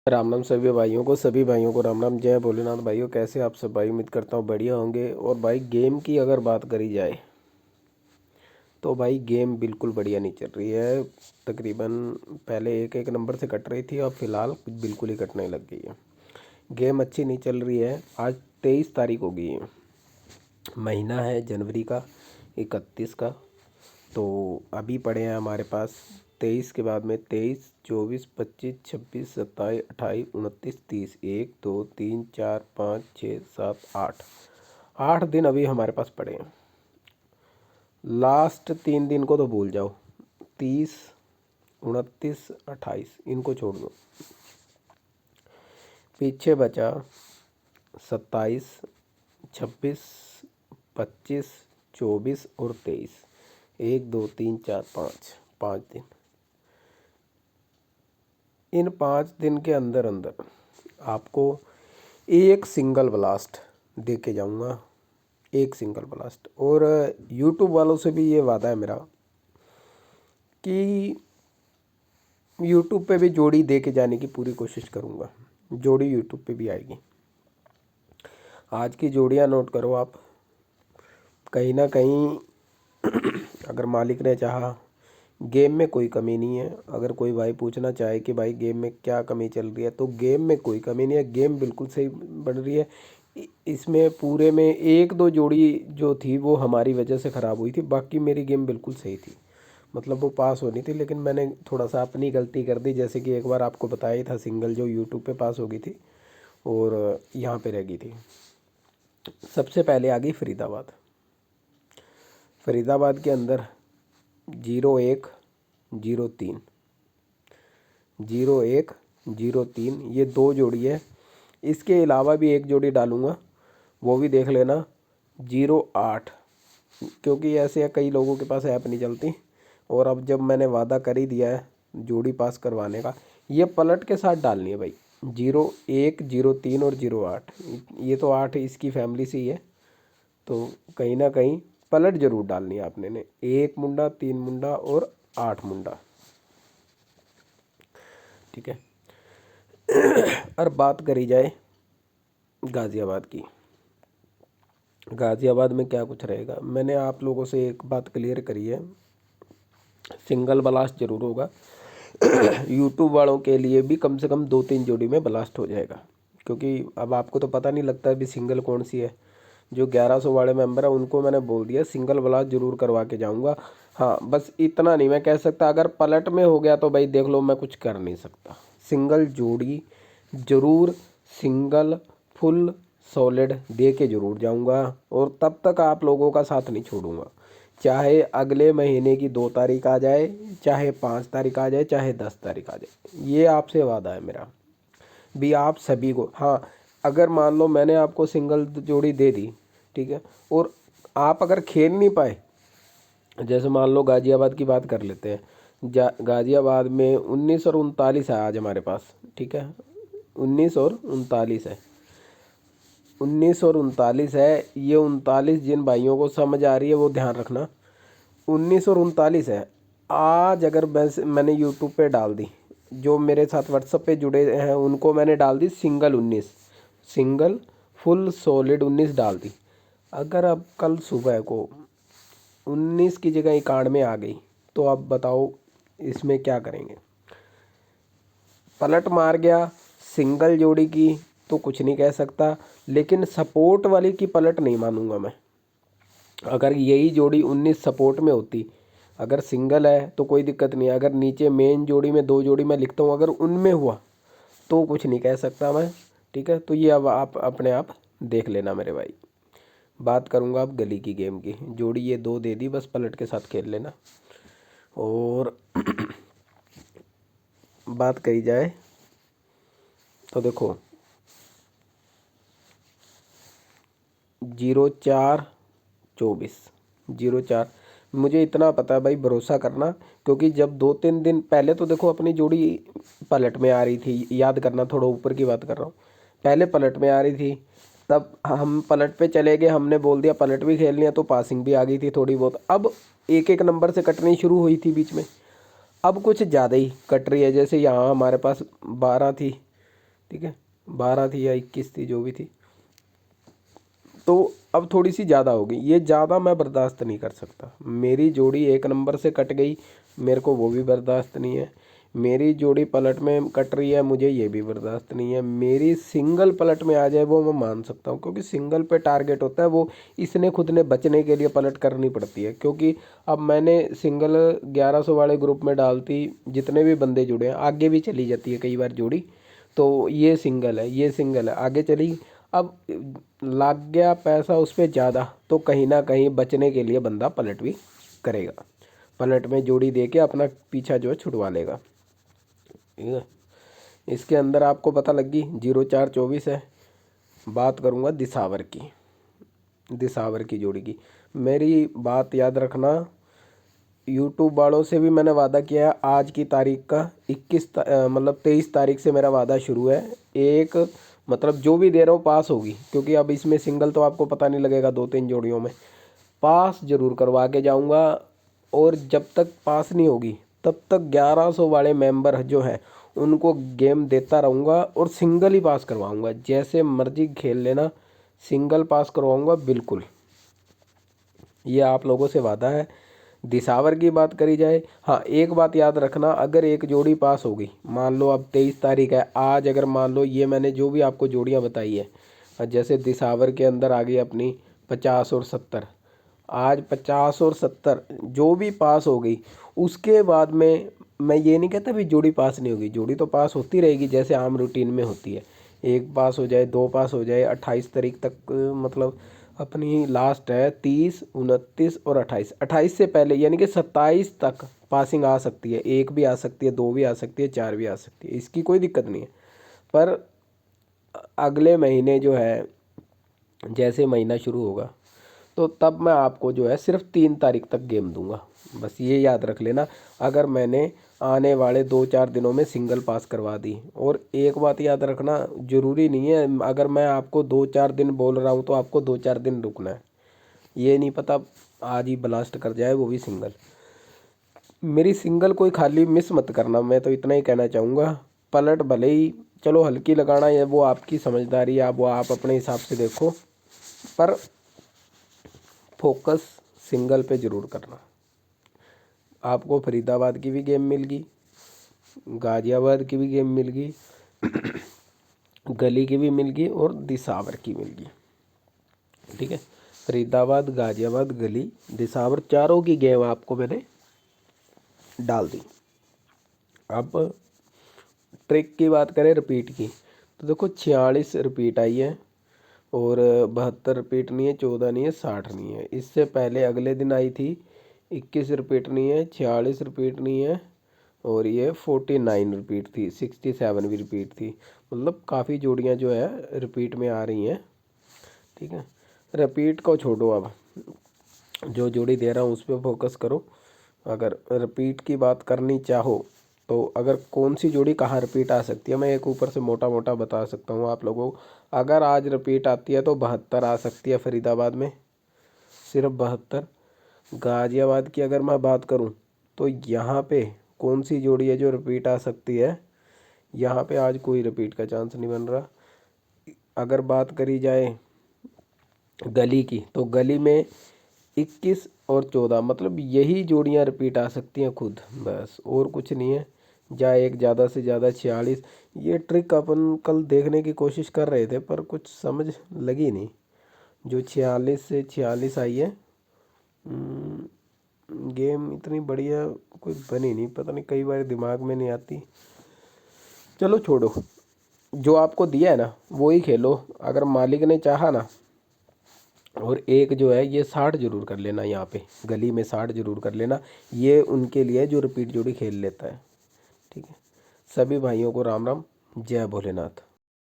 राम राम सभी भाइयों को राम राम। जय भोलेनाथ। भाइयों कैसे आप सब भाई? उम्मीद करता हूँ बढ़िया होंगे। और भाई गेम की अगर बात करी जाए तो भाई गेम बिल्कुल बढ़िया नहीं चल रही है। तकरीबन पहले एक एक नंबर से कट रही थी, अब फ़िलहाल बिल्कुल ही कटने लग गई है। गेम अच्छी नहीं चल रही है। आज 23 तारीख हो गई है, महीना है जनवरी का 31 का। तो अभी पड़े हैं हमारे पास 23 के बाद में 23, 24, 25, 26, 27, 28, 29, 30, 1, 2, 3, 4, 5, 6, 7, 8, 8 दिन अभी हमारे पास पड़े हैं। लास्ट 3 दिन को तो भूल जाओ, 30, 29, 28 इनको छोड़ दो। पीछे बचा 27, 26, 25, 24 और 23। 1, 2, 3, 4, 5, 5 दिन। इन 5 दिन के अंदर अंदर आपको एक सिंगल ब्लास्ट दे के जाऊँगा, एक सिंगल ब्लास्ट। और यूट्यूब वालों से भी ये वादा है मेरा कि यूट्यूब पे भी जोड़ी दे के जाने की पूरी कोशिश करूँगा। जोड़ी यूट्यूब पे भी आएगी। आज की जोड़ियाँ नोट करो आप। कहीं ना कहीं अगर मालिक ने चाहा, गेम में कोई कमी नहीं है। अगर कोई भाई पूछना चाहे कि भाई गेम में क्या कमी चल रही है, तो गेम में कोई कमी नहीं है। गेम बिल्कुल सही बढ़ रही है। इसमें पूरे में एक दो जोड़ी जो थी वो हमारी वजह से ख़राब हुई थी, बाकी मेरी गेम बिल्कुल सही थी। मतलब वो पास होनी थी, लेकिन मैंने थोड़ा सा अपनी गलती कर दी। जैसे कि एक बार आपको बताया ही था, सिंगल जो यूट्यूब पे पास हो गई थी और यहाँ पे रह गई थी। सबसे पहले आ गई फरीदाबाद। फरीदाबाद के अंदर 01, 03, 01, 03 ये दो जोड़ी है। इसके अलावा भी एक जोड़ी डालूँगा, वो भी देख लेना। 08, क्योंकि ऐसे कई लोगों के पास ऐप नहीं चलती। और अब जब मैंने वादा कर ही दिया है जोड़ी पास करवाने का, ये पलट के साथ डालनी है भाई। 01, 03 और 08, ये तो 8 इसकी फैमिली से ही है, तो कहीं ना कहीं पलट जरूर डालनी है आपने ने। 1 मुंडा, 3 मुंडा और 8 मुंडा, ठीक है। और बात करी जाए गाज़ियाबाद की, गाज़ियाबाद में क्या कुछ रहेगा। मैंने आप लोगों से एक बात क्लियर करी है, सिंगल ब्लास्ट जरूर होगा। यूट्यूब वालों के लिए भी कम से कम 2-3 जोड़ी में ब्लास्ट हो जाएगा, क्योंकि अब आपको तो पता नहीं लगता अभी सिंगल कौन सी है। जो 1100 वाले मेंबर है उनको मैंने बोल दिया सिंगल ब्लास्ट जरूर करवा के जाऊंगा। हाँ, बस इतना नहीं मैं कह सकता, अगर पलट में हो गया तो भाई देख लो, मैं कुछ कर नहीं सकता। सिंगल जोड़ी जरूर, सिंगल फुल सॉलिड दे के जरूर जाऊंगा। और तब तक आप लोगों का साथ नहीं छोड़ूंगा, चाहे अगले महीने की 2 तारीख आ जाए, चाहे 5 तारीख आ जाए, चाहे 10 तारीख आ जाए। ये आपसे वादा है मेरा भी आप सभी को। हाँ, अगर मान लो मैंने आपको सिंगल जोड़ी दे दी, ठीक है, और आप अगर खेल नहीं पाए, जैसे मान लो गाज़ियाबाद की बात कर लेते हैं। गाज़ियाबाद में 19 और 39 है आज हमारे पास, ठीक है। 19 और 39 है, 19 और 39 है। ये 39 जिन भाइयों को समझ आ रही है वो ध्यान रखना, 19 और 39 है। आज अगर मैंने यूट्यूब पे डाल दी, जो मेरे साथ व्हाट्सएप पे जुड़े हैं उनको मैंने डाल दी सिंगल 19, सिंगल फुल सॉलिड 19 डाल दी। अगर अब कल सुबह को 19 की जगह 91 आ गई, तो आप बताओ इसमें क्या करेंगे। पलट मार गया सिंगल जोड़ी की तो कुछ नहीं कह सकता, लेकिन सपोर्ट वाली की पलट नहीं मानूंगा मैं। अगर यही जोड़ी 19 सपोर्ट में होती, अगर सिंगल है तो कोई दिक्कत नहीं है। अगर नीचे मेन जोड़ी में 2 जोड़ी मैं लिखता हूँ, अगर उनमें हुआ तो कुछ नहीं कह सकता मैं, ठीक है। तो ये अब आप अपने आप देख लेना मेरे भाई। बात करूँगा अब गली की गेम की। जोड़ी ये 2 दे दी, बस पलट के साथ खेल लेना। और बात करी जाए तो देखो 04, 24, 04। मुझे इतना पता है भाई, भरोसा करना, क्योंकि जब 2-3 दिन पहले तो देखो अपनी जोड़ी पलट में आ रही थी। याद करना, थोड़ा ऊपर की बात कर रहा हूँ। पहले पलट में आ रही थी, तब हम पलट पे चले गए, हमने बोल दिया पलट भी खेलनी है, तो पासिंग भी आ गई थी थोड़ी बहुत। अब एक एक नंबर से कटनी शुरू हुई थी बीच में, अब कुछ ज़्यादा ही कट रही है। जैसे यहाँ हमारे पास 12 थी, ठीक है, 12 थी या 21 थी, जो भी थी। तो अब थोड़ी सी ज़्यादा होगी, ये ज़्यादा मैं बर्दाश्त नहीं कर सकता। मेरी जोड़ी 1 नंबर से कट गई, मेरे को वो भी बर्दाश्त नहीं है। मेरी जोड़ी पलट में कट रही है, मुझे ये भी बर्दाश्त नहीं है। मेरी सिंगल पलट में आ जाए वो मैं मान सकता हूँ, क्योंकि सिंगल पे टारगेट होता है, वो इसने खुद ने बचने के लिए पलट करनी पड़ती है। क्योंकि अब मैंने सिंगल 1100 वाले ग्रुप में डालती, जितने भी बंदे जुड़े हैं, आगे भी चली जाती है कई बार जोड़ी, तो ये सिंगल है, ये सिंगल है, आगे चली। अब लग गया पैसा उस पर ज़्यादा, तो कहीं ना कहीं बचने के लिए बंदा पलट भी करेगा, पलट में जोड़ी दे के अपना पीछा जो है छुड़वा लेगा। ठीक है, इसके अंदर आपको पता लगी 0424 है। बात करूँगा दिसावर की, दिसावर की जोड़ी की। मेरी बात याद रखना, यूट्यूब वालों से भी मैंने वादा किया है आज की तारीख का, मतलब 23 तारीख से मेरा वादा शुरू है। एक मतलब जो भी दे रहा हूँ पास होगी, क्योंकि अब इसमें सिंगल तो आपको पता नहीं लगेगा, 2-3 जोड़ियों में पास जरूर करवा के जाऊँगा। और जब तक पास नहीं होगी तब तक 1100 वाले मेंबर जो है उनको गेम देता रहूँगा, और सिंगल ही पास करवाऊँगा। जैसे मर्जी खेल लेना, सिंगल पास करवाऊँगा बिल्कुल, ये आप लोगों से वादा है। दिसावर की बात करी जाए, हाँ एक बात याद रखना, अगर एक जोड़ी पास होगी, मान लो अब 23 तारीख है, आज अगर मान लो ये मैंने जो भी आपको जोड़ियाँ बताई है, जैसे दिसावर के अंदर आ गई अपनी 50 और 70, आज 50 और 70 जो भी पास हो गई, उसके बाद में मैं ये नहीं कहता भी जोड़ी पास नहीं होगी, जोड़ी तो पास होती रहेगी जैसे आम रूटीन में होती है। एक पास हो जाए, 2 पास हो जाए, 28 तारीख तक मतलब अपनी लास्ट है 30, 29 और 28। 28 से पहले यानी कि 27 तक पासिंग आ सकती है, 1 भी आ सकती है, 2 भी आ सकती है, 4 भी आ सकती है, इसकी कोई दिक्कत नहीं है। पर अगले महीने जो है, जैसे महीना शुरू होगा, तो तब मैं आपको जो है सिर्फ 3 तारीख तक गेम दूंगा। बस ये याद रख लेना, अगर मैंने आने वाले 2-4 दिनों में सिंगल पास करवा दी। और एक बात याद रखना, ज़रूरी नहीं है अगर मैं आपको 2-4 दिन बोल रहा हूँ तो आपको 2-4 दिन रुकना है, ये नहीं पता आज ही ब्लास्ट कर जाए, वो भी सिंगल। मेरी सिंगल कोई खाली मिस मत करना, मैं तो इतना ही कहना चाहूँगा। पलट भले ही चलो हल्की लगाना है, वो आपकी समझदारी है, वो आप अपने हिसाब से देखो, पर फोकस सिंगल पे ज़रूर करना। आपको फरीदाबाद की भी गेम मिल गई, गाज़ियाबाद की भी गेम मिल गई, गली की भी मिल गई, और दिसावर की मिल गई। ठीक है, फरीदाबाद, गाज़ियाबाद, गली, दिसावर, चारों की गेम आपको मैंने डाल दी। अब ट्रिक की बात करें रिपीट की, तो देखो 46 रिपीट आई है, और 72 रिपीट नहीं है, 14 नहीं है, 60 नहीं है। इससे पहले अगले दिन आई थी 21 रिपीट नहीं है, 46 रिपीट नहीं है, और ये 49 रिपीट थी, 67 भी रिपीट थी। मतलब काफ़ी जोड़ियाँ जो है रिपीट में आ रही हैं। ठीक है, रिपीट को छोड़ो, अब जो जोड़ी दे रहा हूँ उस पर फोकस करो। अगर रिपीट की बात करनी चाहो तो अगर कौन सी जोड़ी कहाँ रिपीट आ सकती है, मैं एक ऊपर से मोटा मोटा बता सकता हूँ आप लोगों को। अगर आज रिपीट आती है तो 72 आ सकती है फरीदाबाद में, सिर्फ 72। गाज़ियाबाद की अगर मैं बात करूँ तो यहाँ पे कौन सी जोड़ी है जो रिपीट आ सकती है, यहाँ पे आज कोई रिपीट का चांस नहीं बन रहा। अगर बात करी जाए गली की, तो गली में 21 और 14, मतलब यही जोड़ियाँ रिपीट आ सकती हैं खुद, बस और कुछ नहीं है। या एक ज़्यादा से ज़्यादा 46। ये ट्रिक अपन कल देखने की कोशिश कर रहे थे पर कुछ समझ लगी नहीं। जो 46 से 46 आई है, गेम इतनी बढ़िया कोई बनी नहीं, पता नहीं कई बार दिमाग में नहीं आती। चलो छोड़ो, जो आपको दिया है ना वो ही खेलो। अगर मालिक ने चाहा ना, और एक जो है ये 60 जरूर कर लेना, यहाँ पे गली में 60 जरूर कर लेना, ये उनके लिए जो रिपीट जोड़ी खेल लेता है। ठीक है, सभी भाइयों को राम राम, जय भोलेनाथ।